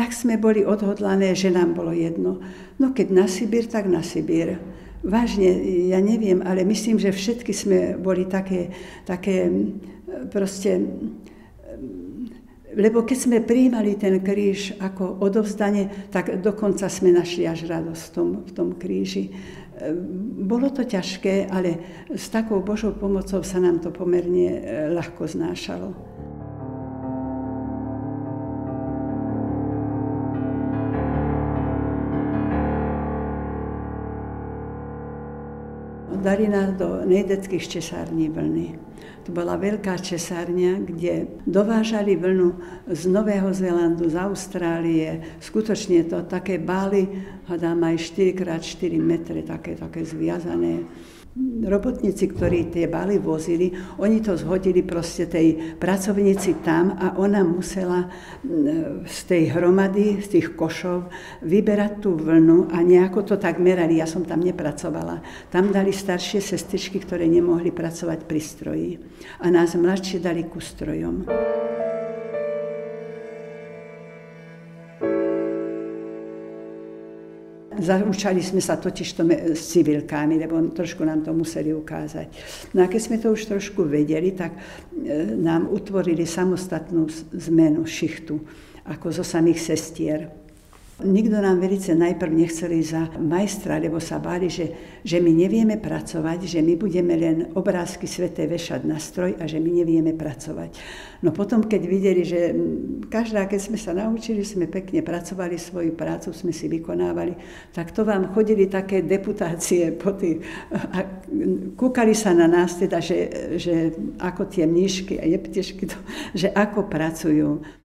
tak sme boli odhodlané, že nám bolo jedno. No keď na Sibír, tak na Sibír. Vážne, ja neviem, ale myslím, že všetky sme boli také proste... Lebo keď sme prijímali ten kríž ako odovzdanie, tak dokonca sme našli až radosť v tom kríži. Bolo to ťažké, ale s takou Božou pomocou sa nám to pomerne ľahko znášalo. Dali nás do nejdeckých česární vlny. To bola veľká česárňa, kde dovážali vlnu z Nového Zélandu, z Austrálie. Skutočne to také bály, hádam aj 4x4 metre, také zviazané. Robotníci, ktorí tie bály vozili, oni to zhodili proste tej pracovníci tam a ona musela z tej hromady, z tých košov vyberať tú vlnu a nejako to tak merali. Ja som tam nepracovala. Tam dali staršie sestričky, ktoré nemohli pracovať pri stroji. A nás mladšie dali ku strojom. Zaučali sme sa totižto s civilkami, lebo trošku nám to museli ukázať. No a keď sme to už trošku vedeli, tak nám utvorili samostatnú zmenu, šichtu, ako zo samých sestier. Nikto nám velice najprv nechceli za majstra, lebo sa báli, že my nevieme pracovať, že my budeme len obrázky sväté vešať na stroj a že my nevieme pracovať. No potom, keď videli, že keď sme sa naučili, sme pekne pracovali svoju prácu, sme si vykonávali, tak to vám chodili také deputácie a kúkali sa na nás, teda, že ako tie mníšky a jeptišky, že ako pracujú.